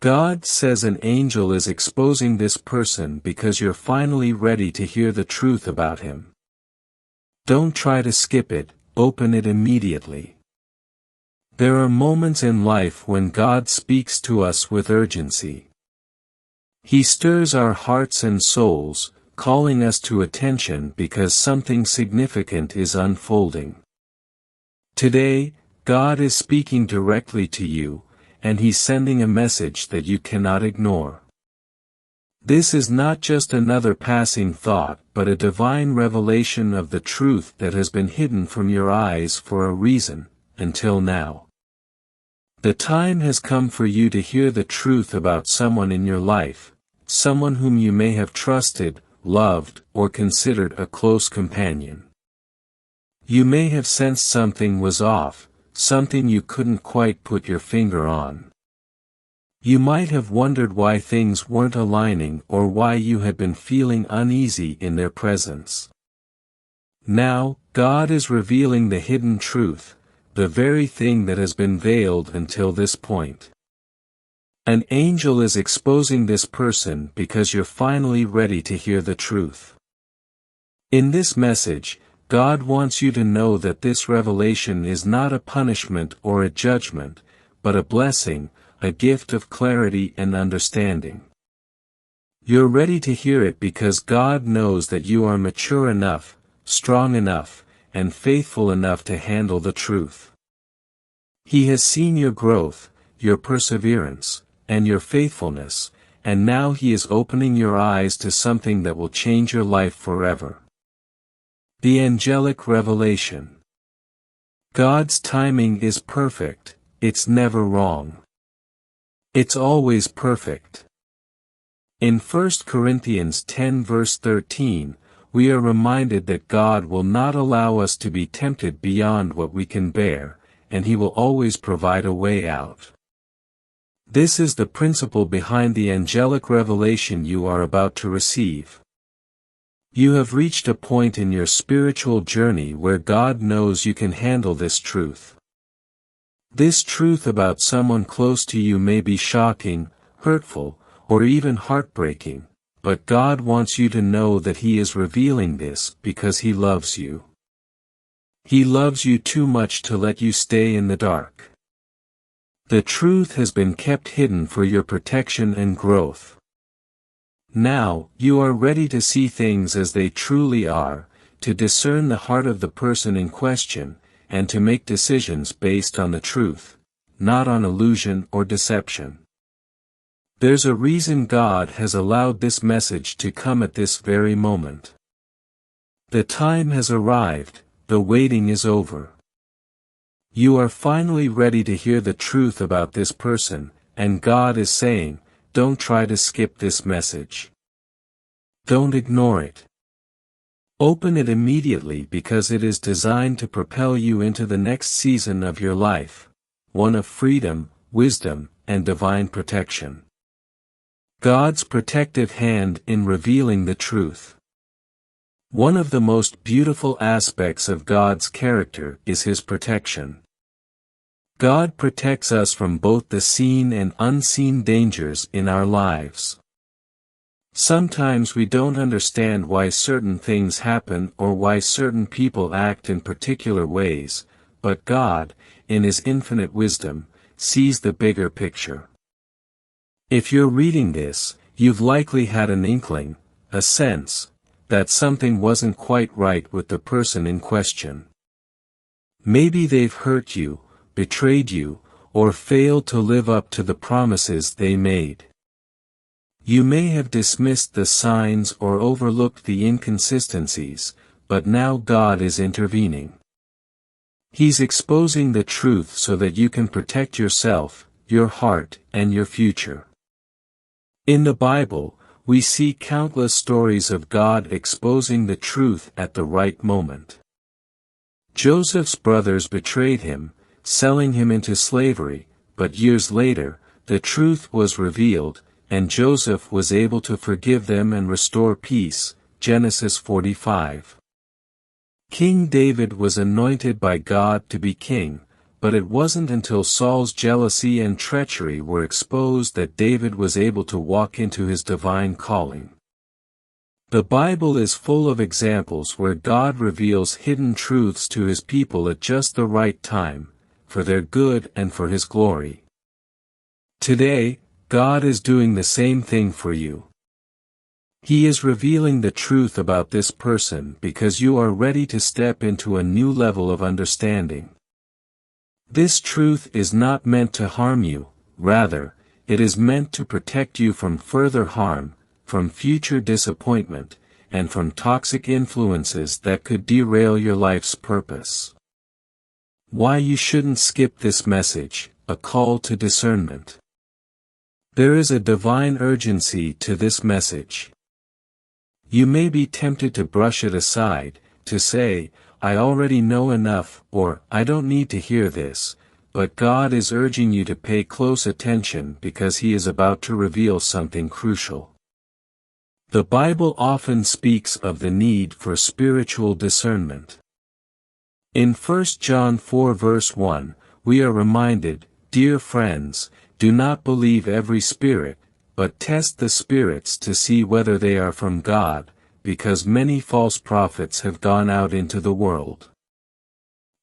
God says an angel is exposing this person because you're finally ready to hear the truth about him. Don't try to skip it, open it immediately. There are moments in life when God speaks to us with urgency. He stirs our hearts and souls, calling us to attention because something significant is unfolding. Today, God is speaking directly to you, and He's sending a message that you cannot ignore. This is not just another passing thought but a divine revelation of the truth that has been hidden from your eyes for a reason, until now. The time has come for you to hear the truth about someone in your life, someone whom you may have trusted, loved, or considered a close companion. You may have sensed something was off, something you couldn't quite put your finger on. You might have wondered why things weren't aligning or why you had been feeling uneasy in their presence. Now, God is revealing the hidden truth, the very thing that has been veiled until this point. An angel is exposing this person because you're finally ready to hear the truth. In this message, God wants you to know that this revelation is not a punishment or a judgment, but a blessing, a gift of clarity and understanding. You're ready to hear it because God knows that you are mature enough, strong enough, and faithful enough to handle the truth. He has seen your growth, your perseverance, and your faithfulness, and now He is opening your eyes to something that will change your life forever. The angelic revelation. God's timing is perfect, it's never wrong. It's always perfect. In 1 Corinthians 10 verse 13, we are reminded that God will not allow us to be tempted beyond what we can bear, and He will always provide a way out. This is the principle behind the angelic revelation you are about to receive. You have reached a point in your spiritual journey where God knows you can handle this truth. This truth about someone close to you may be shocking, hurtful, or even heartbreaking, but God wants you to know that He is revealing this because He loves you. He loves you too much to let you stay in the dark. The truth has been kept hidden for your protection and growth. Now, you are ready to see things as they truly are, to discern the heart of the person in question, and to make decisions based on the truth, not on illusion or deception. There's a reason God has allowed this message to come at this very moment. The time has arrived, the waiting is over. You are finally ready to hear the truth about this person, and God is saying, don't try to skip this message. Don't ignore it. Open it immediately because it is designed to propel you into the next season of your life, one of freedom, wisdom, and divine protection. God's protective hand in revealing the truth. One of the most beautiful aspects of God's character is His protection. God protects us from both the seen and unseen dangers in our lives. Sometimes we don't understand why certain things happen or why certain people act in particular ways, but God, in His infinite wisdom, sees the bigger picture. If you're reading this, you've likely had an inkling, a sense, that something wasn't quite right with the person in question. Maybe they've hurt you, betrayed you, or failed to live up to the promises they made. You may have dismissed the signs or overlooked the inconsistencies, but now God is intervening. He's exposing the truth so that you can protect yourself, your heart, and your future. In the Bible, we see countless stories of God exposing the truth at the right moment. Joseph's brothers betrayed him, selling him into slavery, but years later, the truth was revealed, and Joseph was able to forgive them and restore peace. Genesis 45. King David was anointed by God to be king, but it wasn't until Saul's jealousy and treachery were exposed that David was able to walk into his divine calling. The Bible is full of examples where God reveals hidden truths to his people at just the right time, for their good and for his glory. Today, God is doing the same thing for you. He is revealing the truth about this person because you are ready to step into a new level of understanding. This truth is not meant to harm you, rather, it is meant to protect you from further harm, from future disappointment, and from toxic influences that could derail your life's purpose. Why you shouldn't skip this message, a call to discernment. There is a divine urgency to this message. You may be tempted to brush it aside, to say, I already know enough, or I don't need to hear this, but God is urging you to pay close attention because He is about to reveal something crucial. The Bible often speaks of the need for spiritual discernment. In 1 John 4 verse 1, we are reminded, Dear friends, do not believe every spirit, but test the spirits to see whether they are from God, because many false prophets have gone out into the world.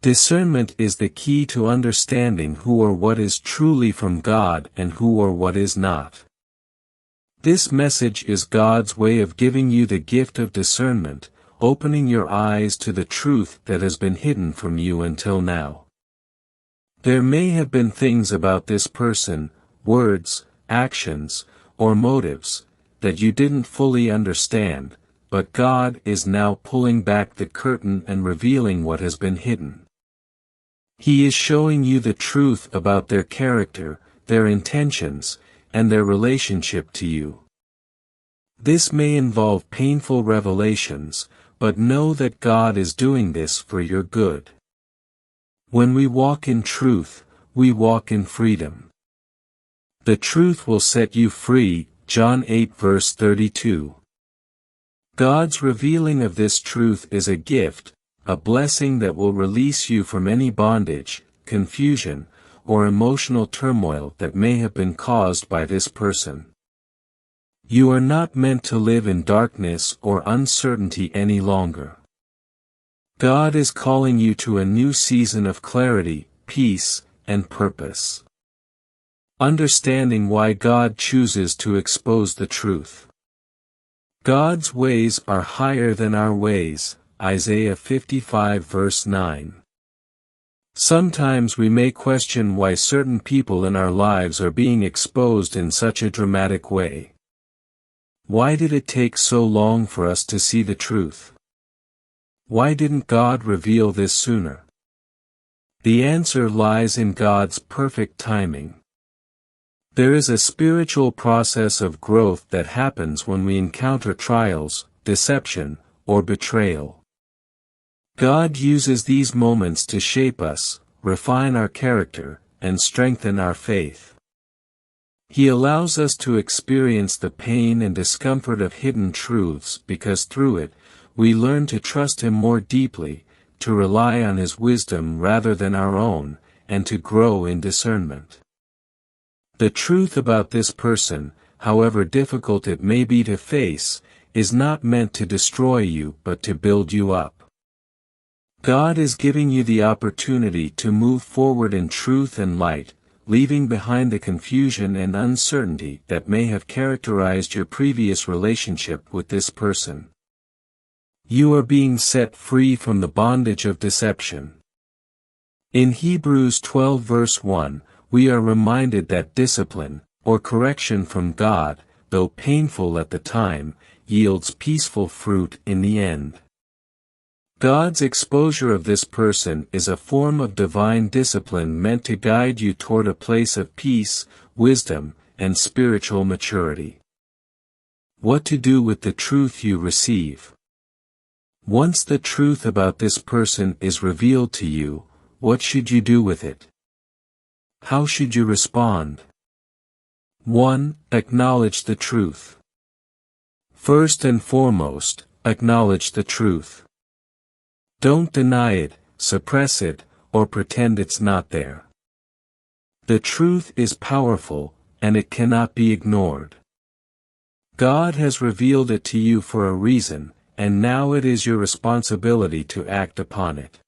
Discernment is the key to understanding who or what is truly from God and who or what is not. This message is God's way of giving you the gift of discernment, opening your eyes to the truth that has been hidden from you until now. There may have been things about this person, words, actions, or motives, that you didn't fully understand, but God is now pulling back the curtain and revealing what has been hidden. He is showing you the truth about their character, their intentions, and their relationship to you. This may involve painful revelations, but know that God is doing this for your good. When we walk in truth, we walk in freedom. The truth will set you free, John 8 verse 32. God's revealing of this truth is a gift, a blessing that will release you from any bondage, confusion, or emotional turmoil that may have been caused by this person. You are not meant to live in darkness or uncertainty any longer. God is calling you to a new season of clarity, peace, and purpose. Understanding why God chooses to expose the truth. God's ways are higher than our ways, Isaiah 55 verse 9. Sometimes we may question why certain people in our lives are being exposed in such a dramatic way. Why did it take so long for us to see the truth? Why didn't God reveal this sooner? The answer lies in God's perfect timing. There is a spiritual process of growth that happens when we encounter trials, deception, or betrayal. God uses these moments to shape us, refine our character, and strengthen our faith. He allows us to experience the pain and discomfort of hidden truths because through it, we learn to trust Him more deeply, to rely on His wisdom rather than our own, and to grow in discernment. The truth about this person, however difficult it may be to face, is not meant to destroy you but to build you up. God is giving you the opportunity to move forward in truth and light, leaving behind the confusion and uncertainty that may have characterized your previous relationship with this person. You are being set free from the bondage of deception. In Hebrews 12 verse 1, we are reminded that discipline, or correction from God, though painful at the time, yields peaceful fruit in the end. God's exposure of this person is a form of divine discipline meant to guide you toward a place of peace, wisdom, and spiritual maturity. What to do with the truth you receive. Once the truth about this person is revealed to you, what should you do with it? How should you respond? 1. Acknowledge the truth. First and foremost, acknowledge the truth. Don't deny it, suppress it, or pretend it's not there. The truth is powerful, and it cannot be ignored. God has revealed it to you for a reason, and now it is your responsibility to act upon it.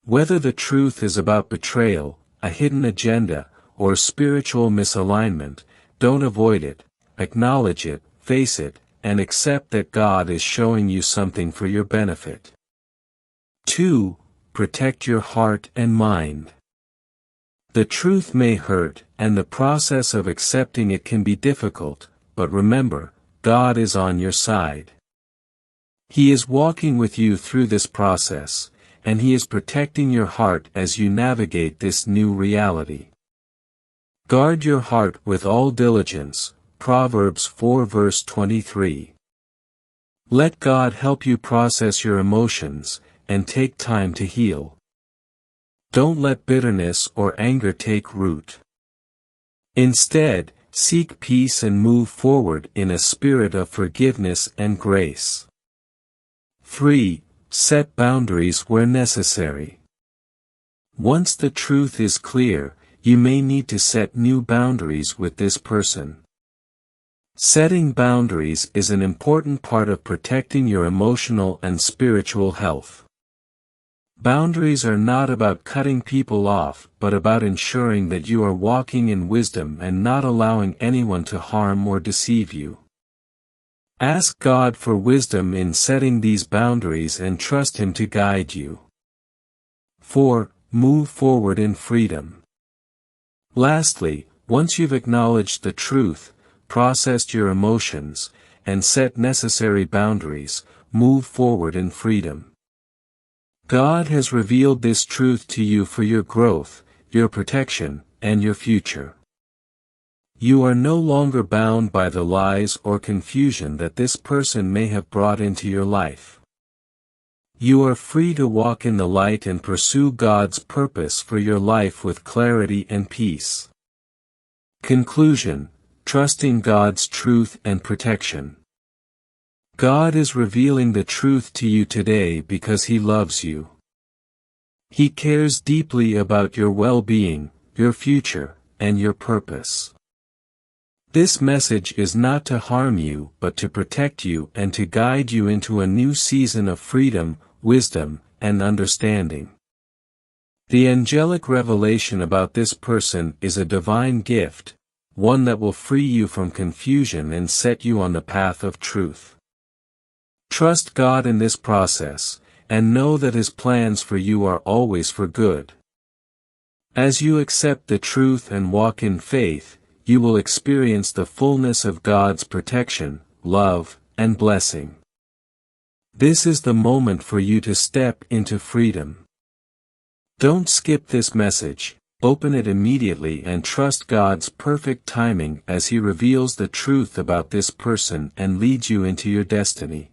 Whether the truth is about betrayal, a hidden agenda, or spiritual misalignment, don't avoid it, acknowledge it, face it, and accept that God is showing you something for your benefit. 2. Protect your heart and mind. The truth may hurt, and the process of accepting it can be difficult, but remember, God is on your side. He is walking with you through this process, and He is protecting your heart as you navigate this new reality. Guard your heart with all diligence, Proverbs 4 verse 23. Let God help you process your emotions, and take time to heal. Don't let bitterness or anger take root. Instead, seek peace and move forward in a spirit of forgiveness and grace. 3. Set boundaries where necessary. Once the truth is clear, you may need to set new boundaries with this person. Setting boundaries is an important part of protecting your emotional and spiritual health. Boundaries are not about cutting people off, but about ensuring that you are walking in wisdom and not allowing anyone to harm or deceive you. Ask God for wisdom in setting these boundaries and trust Him to guide you. 4. Move forward in freedom. Lastly, once you've acknowledged the truth, processed your emotions, and set necessary boundaries, move forward in freedom. God has revealed this truth to you for your growth, your protection, and your future. You are no longer bound by the lies or confusion that this person may have brought into your life. You are free to walk in the light and pursue God's purpose for your life with clarity and peace. Conclusion: trusting God's truth and protection. God is revealing the truth to you today because He loves you. He cares deeply about your well-being, your future, and your purpose. This message is not to harm you but to protect you and to guide you into a new season of freedom, wisdom, and understanding. The angelic revelation about this person is a divine gift, one that will free you from confusion and set you on the path of truth. Trust God in this process, and know that His plans for you are always for good. As you accept the truth and walk in faith, you will experience the fullness of God's protection, love, and blessing. This is the moment for you to step into freedom. Don't skip this message, open it immediately and trust God's perfect timing as He reveals the truth about this person and leads you into your destiny.